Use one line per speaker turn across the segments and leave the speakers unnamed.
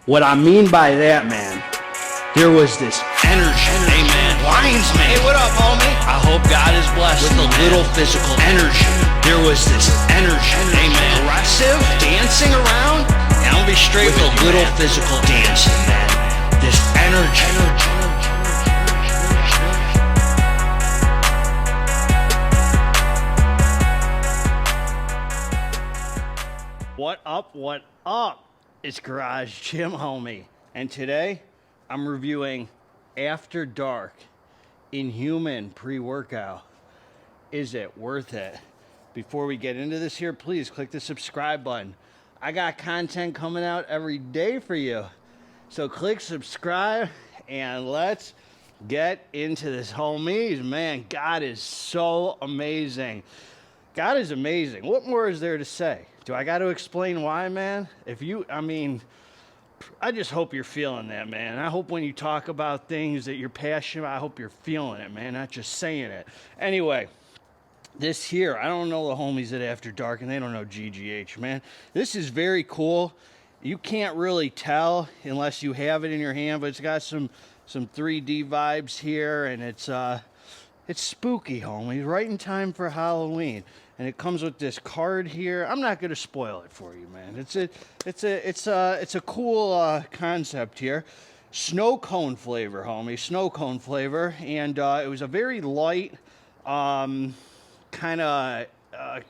What I mean by that, man, there was this energy. Hey, man, lines, man. Hey, what up, homie? I hope God is blessed with a little physical energy. There was this energy. Hey, man, aggressive, dancing around. And I'll be straight with a little physical dancing, man. This energy. What up, what up? It's Garage Gym Homie, and today I'm reviewing Afterdark INHUMAN pre-workout. Is it worth it? Before we get into this here, please click the subscribe button. I got content coming out every day for you. So click subscribe and let's get into this, homies. Man, God is so amazing. God is amazing. What more is there to say? Do I got to explain why, man? I just hope you're feeling that, man. I hope when you talk about things that you're passionate about, I hope you're feeling it, man, not just saying it. Anyway, this here, I don't know the homies at Afterdark, and they don't know GGH, man. This is very cool. You can't really tell unless you have it in your hand, but it's got some 3D vibes here, and it's spooky, homies, right in time for Halloween. And it comes with this card here. I'm not gonna spoil it for you, man. It's a cool concept here. Snow cone flavor, homie. Snow cone flavor, and it was a very light kind of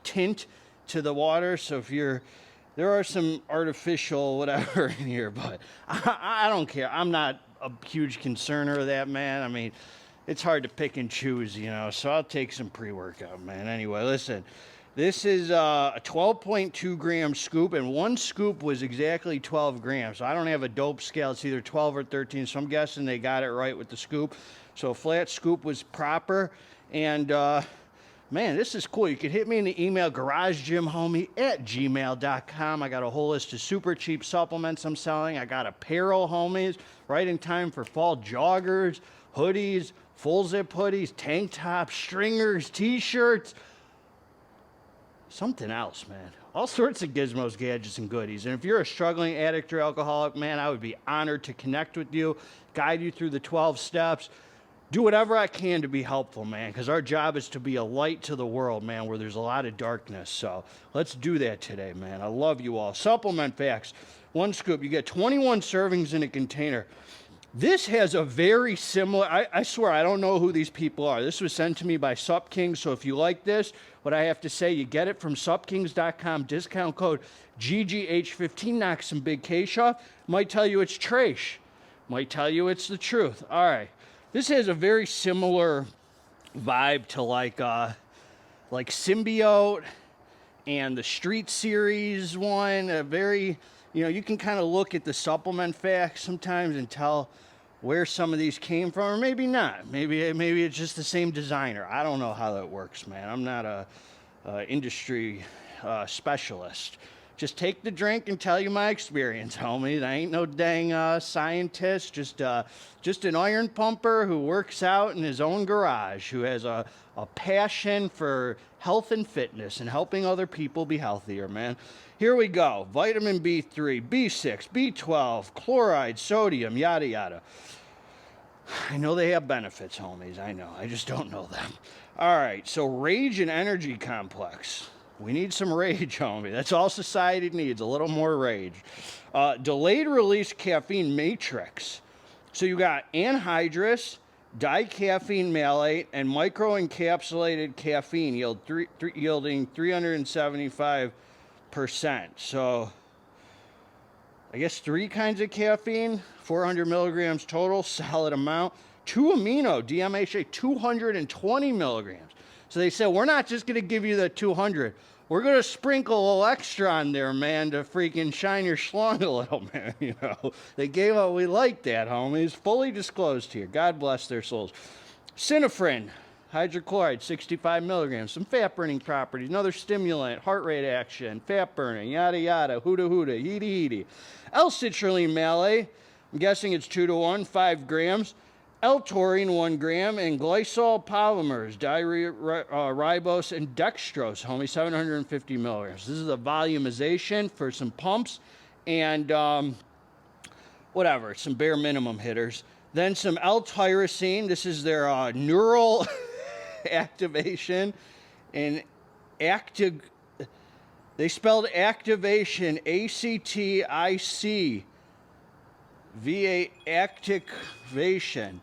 tint to the water. So if there are some artificial whatever in here, but I don't care. I'm not a huge concerner of that, man. I mean, it's hard to pick and choose, you know, so I'll take some pre-workout, man. Anyway, listen, this is a 12.2 gram scoop, and one scoop was exactly 12 grams. So I don't have a dope scale. It's either 12 or 13, so I'm guessing they got it right with the scoop. So a flat scoop was proper, and man, this is cool. You can hit me in the email, garagegymhomie@gmail.com. I got a whole list of super cheap supplements I'm selling. I got apparel, homies, right in time for fall joggers, hoodies, full zip hoodies, tank tops, stringers, t-shirts, something else, man. All sorts of gizmos, gadgets, and goodies. And if you're a struggling addict or alcoholic, man, I would be honored to connect with you, guide you through the 12 steps, do whatever I can to be helpful, man, because our job is to be a light to the world, man, where there's a lot of darkness. So let's do that today, man. I love you all. Supplement facts. One scoop. You get 21 servings in a container. This has a very similar, I swear, I don't know who these people are. This was sent to me by SupKings, so if you like this, what I have to say, you get it from supkings.com, discount code GGH15, knock some big cash off. Might tell you it's trash. Might tell you it's the truth. All right. This has a very similar vibe to like Symbiote and the Street Series one. A very, you know, you can kind of look at the supplement facts sometimes and tell where some of these came from, or maybe not. Maybe it's just the same designer. I don't know how that works, man. I'm not a industry specialist. Just take the drink and tell you my experience, homie. I ain't no dang scientist, just an iron pumper who works out in his own garage, who has a passion for health and fitness and helping other people be healthier, man. Here we go. Vitamin B3, B6, B12, chloride, sodium, yada, yada. I know they have benefits, homies. I know. I just don't know them. All right. So Rage and Energy Complex. We need some rage, homie. That's all society needs, a little more rage. Delayed release caffeine matrix. So you got anhydrous, dicaffeine malate, and microencapsulated caffeine yielding 375%. So I guess 3 kinds of caffeine, 400 milligrams total, solid amount. 2 amino, DMHA, 220 milligrams. So they said, we're not just going to give you the 200. We're going to sprinkle a little extra on there, man, to freaking shine your schlong a little, man, you know. They gave up, we like that, homies. Fully disclosed here. God bless their souls. Synephrine, hydrochloride, 65 milligrams. Some fat-burning properties, another stimulant, heart rate action, fat burning, yada, yada, huda, heedy, heedy. L-citrulline malate, I'm guessing it's 2-to-1, 5 grams. L-taurine, 1 gram, and glycol polymers, ribose, and dextrose, homie, 750 milligrams. This is a volumization for some pumps, and whatever, some bare minimum hitters. Then some L-tyrosine. This is their neural activation and active. They spelled activation A-C-T-I-C activation.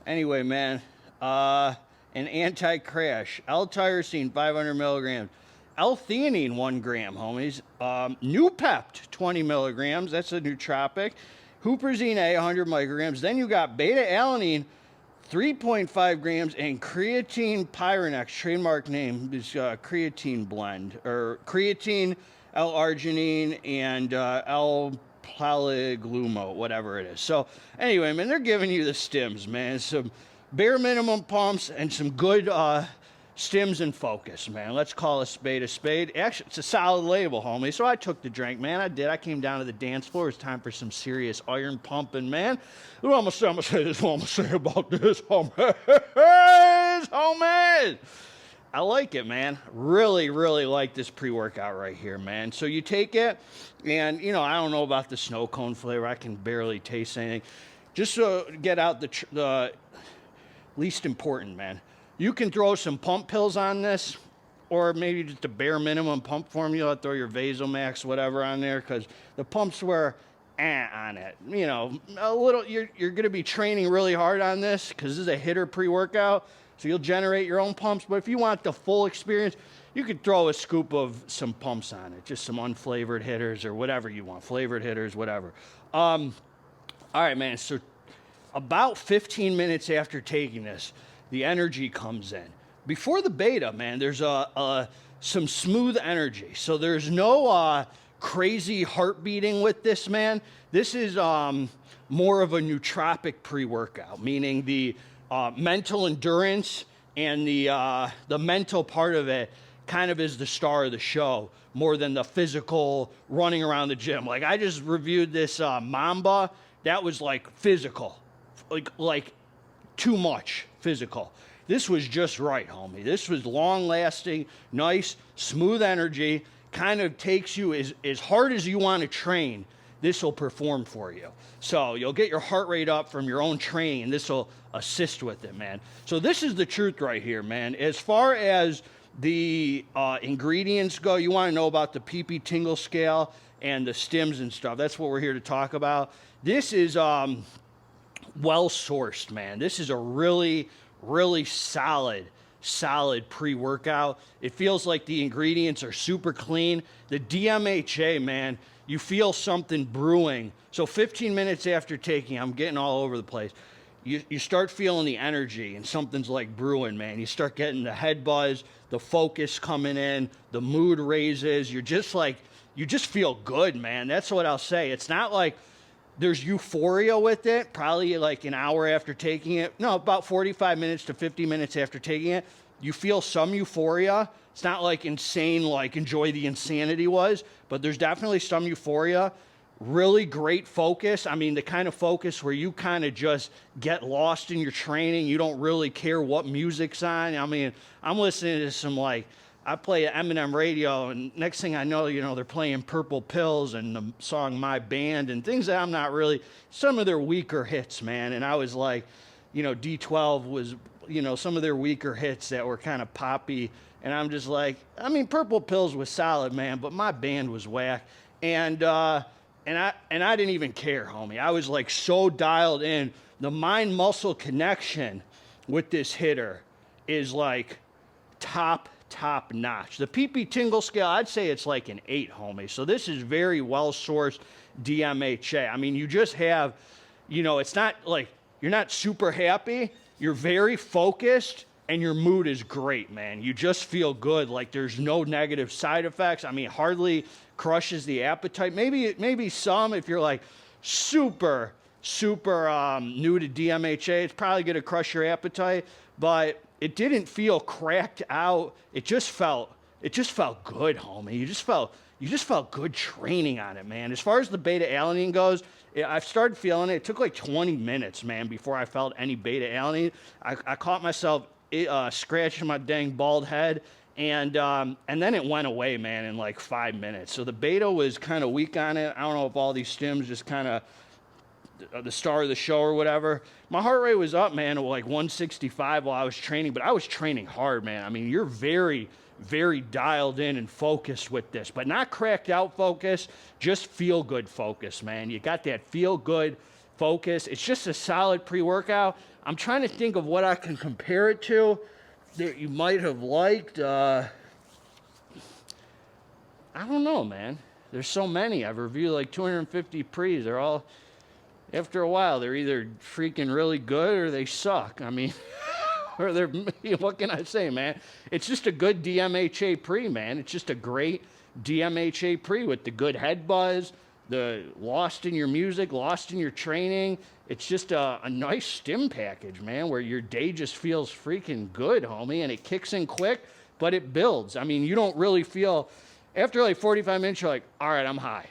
Anyway, man, an anti-crash. L-tyrosine 500 milligrams. L-theanine 1 gram, homies. Nupept 20 milligrams. That's a nootropic. Huperzine A 100 micrograms. Then you got beta-alanine 3.5 grams and creatine Pyronex, trademark name is creatine blend, or creatine, L-arginine, and L-palyglumo, whatever it is. So anyway, man, they're giving you the stims, man. Some bare minimum pumps and some good stims and focus, man. Let's call a spade a spade. Actually, it's a solid label, homie. So I took the drink, man. I did. I came down to the dance floor. It's time for some serious iron pumping, man. What I'm gonna say this. What I'm gonna say about this, homies. I like it, man. Really, really like this pre-workout right here, man. So you take it, and you know, I don't know about the snow cone flavor. I can barely taste anything. Just to get out the least important, man. You can throw some pump pills on this, or maybe just a bare minimum pump formula. Throw your Vasomax, whatever, on there, because the pumps were on it. You know, a little. You're going to be training really hard on this because this is a hitter pre-workout, so you'll generate your own pumps. But if you want the full experience, you could throw a scoop of some pumps on it, just some unflavored hitters or whatever you want, flavored hitters, whatever. All right, man. So about 15 minutes after taking this, the energy comes in. Before the beta, man, there's some smooth energy. So there's no crazy heart beating with this, man. This is more of a nootropic pre-workout, meaning the mental endurance and the mental part of it kind of is the star of the show more than the physical running around the gym. Like, I just reviewed this Mamba. That was like physical, like too much physical. This was just right, homie. This was long-lasting, nice, smooth energy. Kind of takes you as hard as you want to train. This will perform for you. So you'll get your heart rate up from your own training, and this will assist with it, man. So this is the truth right here, man. As far as the ingredients go, you want to know about the PP tingle scale and the stims and stuff. That's what we're here to talk about. This is well-sourced, man. This is a really, really solid pre-workout. It feels like the ingredients are super clean. The DMHA, man, you feel something brewing. So 15 minutes after taking, I'm getting all over the place. You start feeling the energy, and something's like brewing, man. You start getting the head buzz, the focus coming in, the mood raises. You just feel good, man. That's what I'll say. It's not like there's euphoria with it, probably like an hour after taking it. No, about 45 minutes to 50 minutes after taking it, you feel some euphoria. It's not like insane, like enjoy the insanity was, but there's definitely some euphoria. Really great focus. I mean, the kind of focus where you kind of just get lost in your training. You don't really care what music's on. I mean, I'm listening to some I play Eminem radio, and next thing I know, you know, they're playing Purple Pills and the song My Band and things that I'm not really, some of their weaker hits, man. And I was like, you know, D12 was, you know, some of their weaker hits that were kind of poppy. And I'm just like, I mean, Purple Pills was solid, man, but My Band was whack. And I didn't even care, homie. I was like so dialed in. The mind-muscle connection with this hitter is like top notch. The PP tingle scale, I'd say it's like an 8, homie. So this is very well-sourced DMHA. I mean, you just have, you know, it's not like you're not super happy. You're very focused, and your mood is great, man. You just feel good. Like there's no negative side effects. I mean, hardly crushes the appetite. Maybe some if you're like super new to DMHA, it's probably going to crush your appetite, but it didn't feel cracked out. It just felt good, homie. You just felt good training on it, man. As far as the beta-alanine goes, I've started feeling it. It took like 20 minutes, man, before I felt any beta-alanine. I caught myself scratching my dang bald head, and then it went away, man, in like 5 minutes. So the beta was kind of weak on it. I don't know if all these stims just kind of the star of the show or whatever, my heart rate was up, man, at like 165 while I was training, but I was training hard, man. I mean, you're very, very dialed in and focused with this, but not cracked out focus, just feel good focus, man. You got that feel good focus. It's just a solid pre-workout. I'm trying to think of what I can compare it to that you might have liked. I don't know, man. There's so many. I've reviewed like 250 pre's. They're all, after a while, they're either freaking really good or they suck. I mean, or they're, what can I say, man? It's just a good DMHA pre, man. It's just a great DMHA pre with the good head buzz, the lost in your music, lost in your training. It's just a nice stim package, man, where your day just feels freaking good, homie, and it kicks in quick, but it builds. I mean, you don't really feel, after like 45 minutes, you're like, all right, I'm high.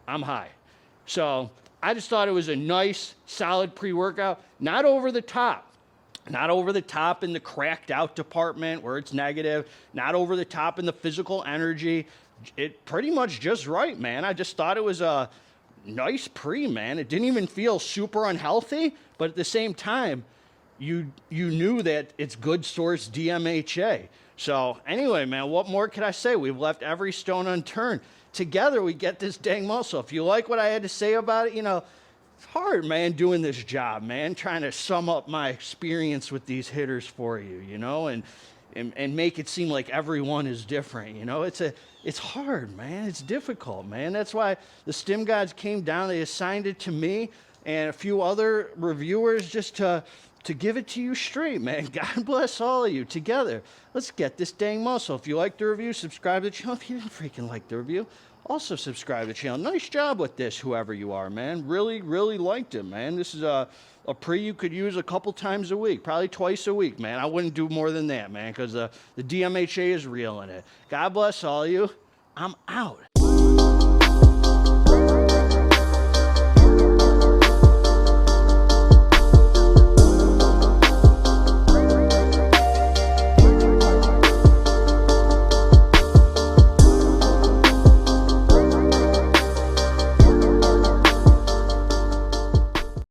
I'm high. So I just thought it was a nice, solid pre-workout, not over the top. Not over the top in the cracked out department where it's negative, not over the top in the physical energy. It pretty much just right, man. I just thought it was a nice pre, man. It didn't even feel super unhealthy, but at the same time, you knew that it's good source DMHA. So anyway, man, what more could I say? We've left every stone unturned. Together, we get this dang muscle. If you like what I had to say about it, you know, it's hard, man, doing this job, man, trying to sum up my experience with these hitters for you, you know, and make it seem like everyone is different, you know. It's hard, man. It's difficult, man. That's why the Stim Gods came down. They assigned it to me and a few other reviewers just to give it to you straight, man. God bless all of you. Together, let's get this dang muscle. If you liked the review, subscribe to the channel. If you didn't freaking like the review, also subscribe to the channel. Nice job with this, whoever you are, man. Really, really liked it, man. This is a pre you could use a couple times a week, probably twice a week, man. I wouldn't do more than that, man, because the DMHA is real in it. God bless all of you. I'm out.